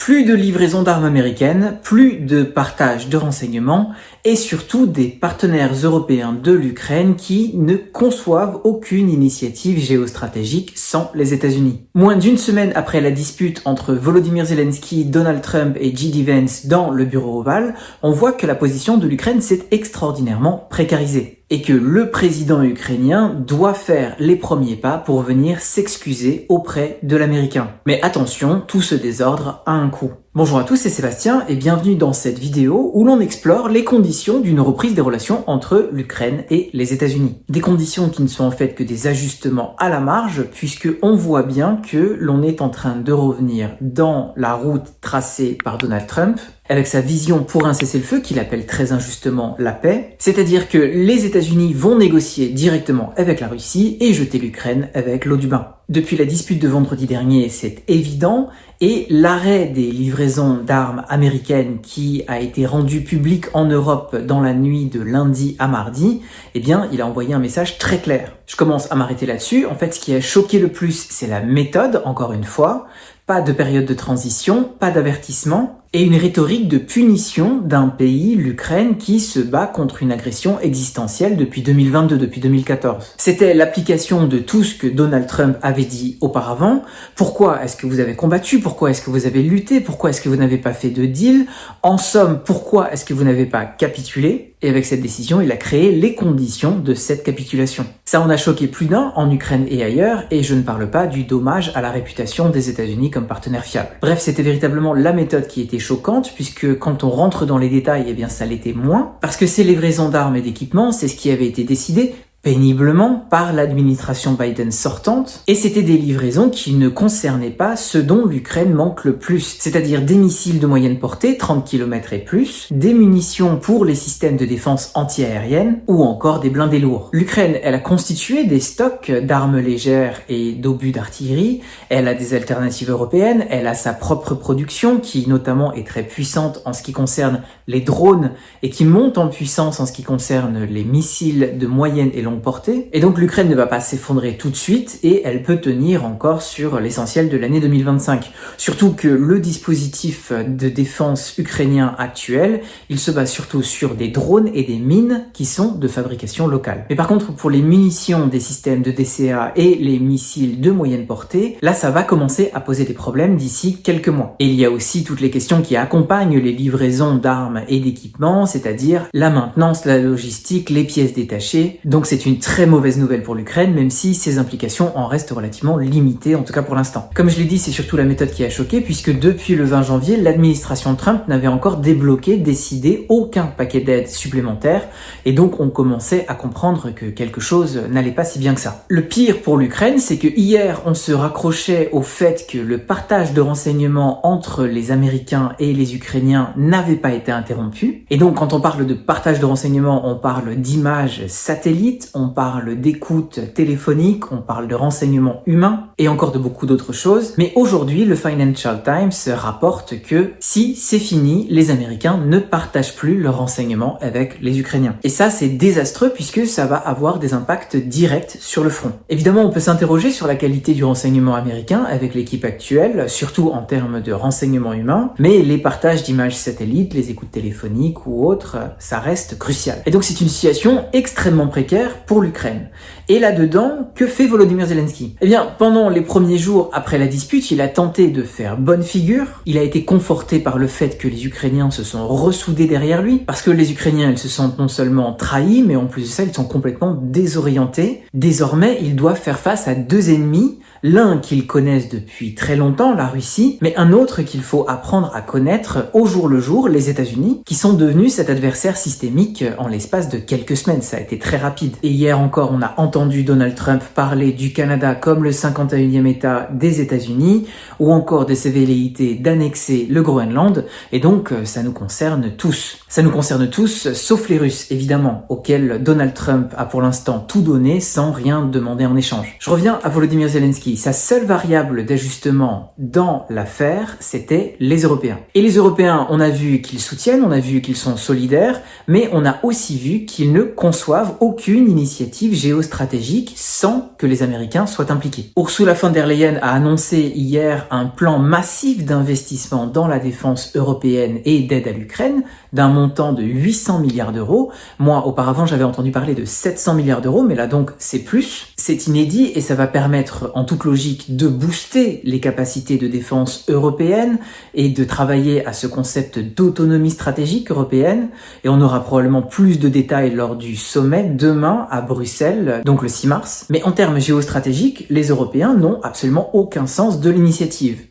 Plus de livraison d'armes américaines, plus de partage de renseignements et surtout des partenaires européens de l'Ukraine qui ne conçoivent aucune initiative géostratégique sans les États-Unis. Moins d'une semaine après la dispute entre Volodymyr Zelensky, Donald Trump et J.D. Vance dans le bureau ovale, on voit que la position de l'Ukraine s'est extraordinairement précarisée et que le président ukrainien doit faire les premiers pas pour venir s'excuser auprès de l'Américain. Mais attention, tout ce désordre a un coût. Bonjour à tous, c'est Sébastien et bienvenue dans cette vidéo où l'on explore les conditions d'une reprise des relations entre l'Ukraine et les États-Unis. Des conditions qui ne sont en fait que des ajustements à la marge puisque on voit bien que l'on est en train de revenir dans la route tracée par Donald Trump avec sa vision pour un cessez-le-feu qu'il appelle très injustement la paix, c'est-à-dire que les États-Unis vont négocier directement avec la Russie et jeter l'Ukraine avec l'eau du bain. Depuis la dispute de vendredi dernier, c'est évident, et l'arrêt des livraisons d'armes américaines qui a été rendu public en Europe dans la nuit de lundi à mardi, eh bien, il a envoyé un message très clair. Je commence à m'arrêter là-dessus. En fait, ce qui a choqué le plus, c'est la méthode, encore une fois. Pas de période de transition, pas d'avertissement, et une rhétorique de punition d'un pays, l'Ukraine, qui se bat contre une agression existentielle depuis 2022, depuis 2014. C'était l'application de tout ce que Donald Trump avait dit auparavant. Pourquoi est-ce que vous avez combattu? Pourquoi est-ce que vous avez lutté? Pourquoi est-ce que vous n'avez pas fait de deal? En somme, pourquoi est-ce que vous n'avez pas capitulé? Et avec cette décision, il a créé les conditions de cette capitulation. Ça en a choqué plus d'un en Ukraine et ailleurs, et je ne parle pas du dommage à la réputation des États-Unis comme partenaire fiable. Bref, c'était véritablement la méthode qui était choquante, puisque quand on rentre dans les détails, eh bien ça l'était moins, parce que ces livraisons d'armes et d'équipements, c'est ce qui avait été décidé péniblement par l'administration Biden sortante, et c'était des livraisons qui ne concernaient pas ce dont l'Ukraine manque le plus, c'est-à-dire des missiles de moyenne portée, 30 km et plus, des munitions pour les systèmes de défense anti-aérienne, ou encore des blindés lourds. L'Ukraine, elle a constitué des stocks d'armes légères et d'obus d'artillerie, elle a des alternatives européennes, elle a sa propre production qui notamment est très puissante en ce qui concerne les drones et qui monte en puissance en ce qui concerne les missiles de moyenne et longue portée. Et donc l'Ukraine ne va pas s'effondrer tout de suite et elle peut tenir encore sur l'essentiel de l'année 2025. Surtout que le dispositif de défense ukrainien actuel, il se base surtout sur des drones et des mines qui sont de fabrication locale. Mais par contre, pour les munitions des systèmes de DCA et les missiles de moyenne portée, là ça va commencer à poser des problèmes d'ici quelques mois. Et il y a aussi toutes les questions qui accompagnent les livraisons d'armes et d'équipements, c'est-à-dire la maintenance, la logistique, les pièces détachées. Donc c'est une très mauvaise nouvelle pour l'Ukraine, même si ses implications en restent relativement limitées, en tout cas pour l'instant. Comme je l'ai dit, c'est surtout la méthode qui a choqué, puisque depuis le 20 janvier, l'administration Trump n'avait encore débloqué, décidé aucun paquet d'aide supplémentaire, et donc on commençait à comprendre que quelque chose n'allait pas si bien que ça. Le pire pour l'Ukraine, c'est que hier, on se raccrochait au fait que le partage de renseignements entre les Américains et les Ukrainiens n'avait pas été interrompu, et donc quand on parle de partage de renseignements, on parle d'images satellites, on parle d'écoute téléphonique, on parle de renseignements humains et encore de beaucoup d'autres choses. Mais aujourd'hui, le Financial Times rapporte que si c'est fini, les Américains ne partagent plus leurs renseignements avec les Ukrainiens. Et ça, c'est désastreux puisque ça va avoir des impacts directs sur le front. Évidemment, on peut s'interroger sur la qualité du renseignement américain avec l'équipe actuelle, surtout en termes de renseignements humains, mais les partages d'images satellites, les écoutes téléphoniques ou autres, ça reste crucial. Et donc c'est une situation extrêmement précaire pour l'Ukraine. Et là-dedans, que fait Volodymyr Zelensky? Eh bien, pendant les premiers jours après la dispute, il a tenté de faire bonne figure. Il a été conforté par le fait que les Ukrainiens se sont ressoudés derrière lui, parce que les Ukrainiens, ils se sentent non seulement trahis, mais en plus de ça, ils sont complètement désorientés. Désormais, ils doivent faire face à deux ennemis, l'un qu'ils connaissent depuis très longtemps, la Russie, mais un autre qu'il faut apprendre à connaître au jour le jour, les États-Unis, qui sont devenus cet adversaire systémique en l'espace de quelques semaines. Ça a été très rapide. Et hier encore, on a entendu Donald Trump parler du Canada comme le 51e État des États-Unis, ou encore de ses velléités d'annexer le Groenland, et donc ça nous concerne tous. Ça nous concerne tous, sauf les Russes, évidemment, auxquels Donald Trump a pour l'instant tout donné sans rien demander en échange. Je reviens à Volodymyr Zelensky. Sa seule variable d'ajustement dans l'affaire, c'était les Européens. Et les Européens, on a vu qu'ils soutiennent, on a vu qu'ils sont solidaires, mais on a aussi vu qu'ils ne conçoivent aucune initiative géostratégique sans que les Américains soient impliqués. Ursula von der Leyen a annoncé hier un plan massif d'investissement dans la défense européenne et d'aide à l'Ukraine d'un montant de 800 milliards d'euros. Moi, auparavant, j'avais entendu parler de 700 milliards d'euros, mais là donc, c'est plus. C'est inédit et ça va permettre, en toute logique, de booster les capacités de défense européennes et de travailler à ce concept d'autonomie stratégique européenne. Et on aura probablement plus de détails lors du sommet demain à Bruxelles, donc le 6 mars. Mais en termes géostratégiques, les Européens n'ont absolument aucun sens de l'initiative.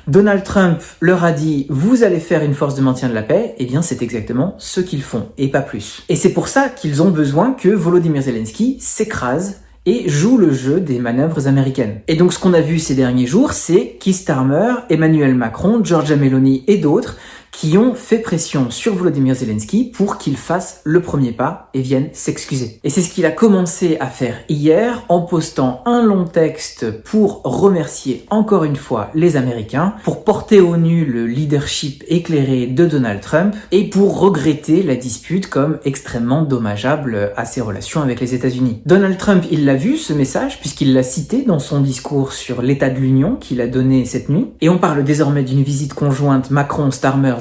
Donald Trump leur a dit « vous allez faire une force de maintien de la paix », eh bien c'est exactement ce qu'ils font, et pas plus. Et c'est pour ça qu'ils ont besoin que Volodymyr Zelensky s'écrase et joue le jeu des manœuvres américaines. Et donc ce qu'on a vu ces derniers jours, c'est Keir Starmer, Emmanuel Macron, Giorgia Meloni et d'autres qui ont fait pression sur Volodymyr Zelensky pour qu'il fasse le premier pas et vienne s'excuser. Et c'est ce qu'il a commencé à faire hier en postant un long texte pour remercier encore une fois les Américains, pour porter au nu le leadership éclairé de Donald Trump et pour regretter la dispute comme extrêmement dommageable à ses relations avec les États-Unis. Donald Trump, il l'a vu ce message puisqu'il l'a cité dans son discours sur l'état de l'Union qu'il a donné cette nuit. Et on parle désormais d'une visite conjointe Macron-Starmer-Zelensky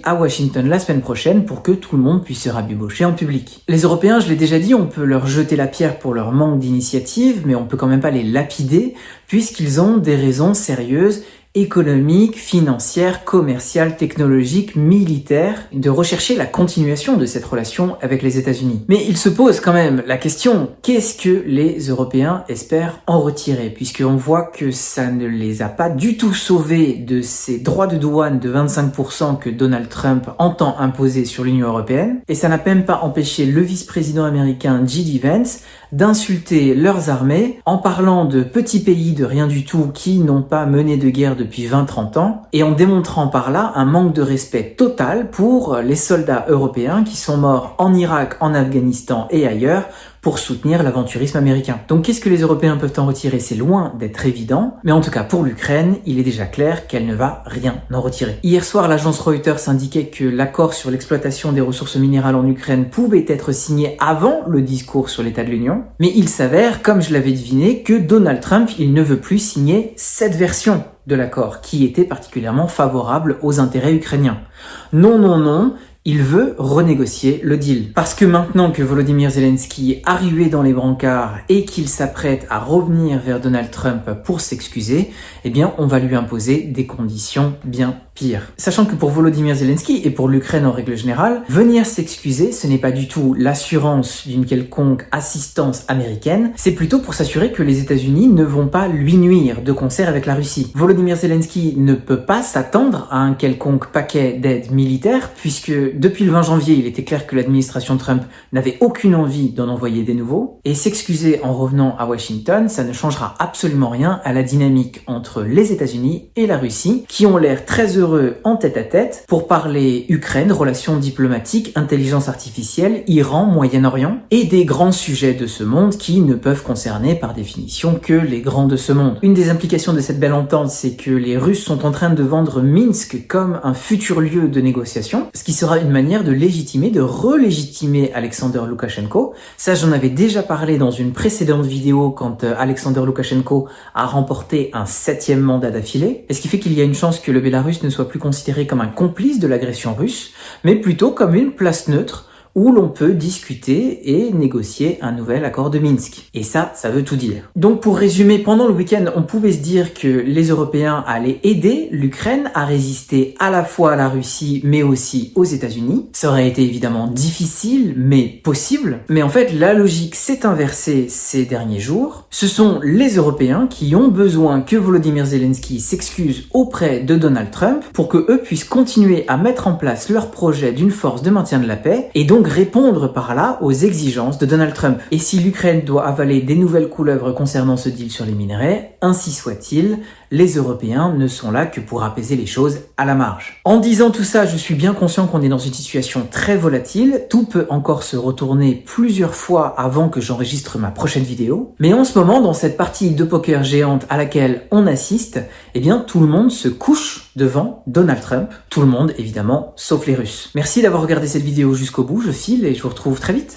à Washington la semaine prochaine pour que tout le monde puisse se rabibocher en public. Les Européens, je l'ai déjà dit, on peut leur jeter la pierre pour leur manque d'initiative, mais on peut quand même pas les lapider puisqu'ils ont des raisons sérieuses économique, financière, commerciale, technologique, militaire, de rechercher la continuation de cette relation avec les États-Unis. Mais il se pose quand même la question, qu'est-ce que les Européens espèrent en retirer? Puisqu'on voit que ça ne les a pas du tout sauvés de ces droits de douane de 25% que Donald Trump entend imposer sur l'Union européenne, et ça n'a même pas empêché le vice-président américain J.D. Vance d'insulter leurs armées en parlant de petits pays de rien du tout qui n'ont pas mené de guerre depuis 20-30 ans et en démontrant par là un manque de respect total pour les soldats européens qui sont morts en Irak, en Afghanistan et ailleurs pour soutenir l'aventurisme américain. Donc qu'est-ce que les Européens peuvent en retirer? C'est loin d'être évident, mais en tout cas pour l'Ukraine, il est déjà clair qu'elle ne va rien en retirer. Hier soir, l'agence Reuters indiquait que l'accord sur l'exploitation des ressources minérales en Ukraine pouvait être signé avant le discours sur l'état de l'Union, mais il s'avère, comme je l'avais deviné, que Donald Trump, il ne veut plus signer cette version de l'accord, qui était particulièrement favorable aux intérêts ukrainiens. Non, non, non, il veut renégocier le deal. Parce que maintenant que Volodymyr Zelensky a rué dans les brancards et qu'il s'apprête à revenir vers Donald Trump pour s'excuser, eh bien, on va lui imposer des conditions bien pires. Sachant que pour Volodymyr Zelensky et pour l'Ukraine en règle générale, venir s'excuser, ce n'est pas du tout l'assurance d'une quelconque assistance américaine, c'est plutôt pour s'assurer que les États-Unis ne vont pas lui nuire de concert avec la Russie. Volodymyr Zelensky ne peut pas s'attendre à un quelconque paquet d'aide militaire puisque depuis le 20 janvier, il était clair que l'administration Trump n'avait aucune envie d'en envoyer des nouveaux. Et s'excuser en revenant à Washington, ça ne changera absolument rien à la dynamique entre les États-Unis et la Russie, qui ont l'air très heureux en tête-à-tête pour parler Ukraine, relations diplomatiques, intelligence artificielle, Iran, Moyen-Orient, et des grands sujets de ce monde qui ne peuvent concerner par définition que les grands de ce monde. Une des implications de cette belle entente, c'est que les Russes sont en train de vendre Minsk comme un futur lieu de négociation, ce qui sera une manière de légitimer, de relégitimer Alexander Loukachenko. Ça, j'en avais déjà parlé dans une précédente vidéo quand Alexander Loukachenko a remporté un 7e mandat d'affilée. Et ce qui fait qu'il y a une chance que le Bélarus ne soit plus considéré comme un complice de l'agression russe, mais plutôt comme une place neutre où l'on peut discuter et négocier un nouvel accord de Minsk. Et ça veut tout dire. Donc pour résumer, pendant le week-end, on pouvait se dire que les Européens allaient aider l'Ukraine à résister à la fois à la Russie, mais aussi aux États-Unis. Ça aurait été évidemment difficile, mais possible. Mais en fait, la logique s'est inversée ces derniers jours. Ce sont les Européens qui ont besoin que Volodymyr Zelensky s'excuse auprès de Donald Trump pour que eux puissent continuer à mettre en place leur projet d'une force de maintien de la paix et donc répondre par là aux exigences de Donald Trump. Et si l'Ukraine doit avaler des nouvelles couleuvres concernant ce deal sur les minerais, ainsi soit-il, les Européens ne sont là que pour apaiser les choses à la marge. En disant tout ça, je suis bien conscient qu'on est dans une situation très volatile, tout peut encore se retourner plusieurs fois avant que j'enregistre ma prochaine vidéo, mais en ce moment, dans cette partie de poker géante à laquelle on assiste, eh bien tout le monde se couche devant Donald Trump, tout le monde évidemment, sauf les Russes. Merci d'avoir regardé cette vidéo jusqu'au bout, je file et je vous retrouve très vite.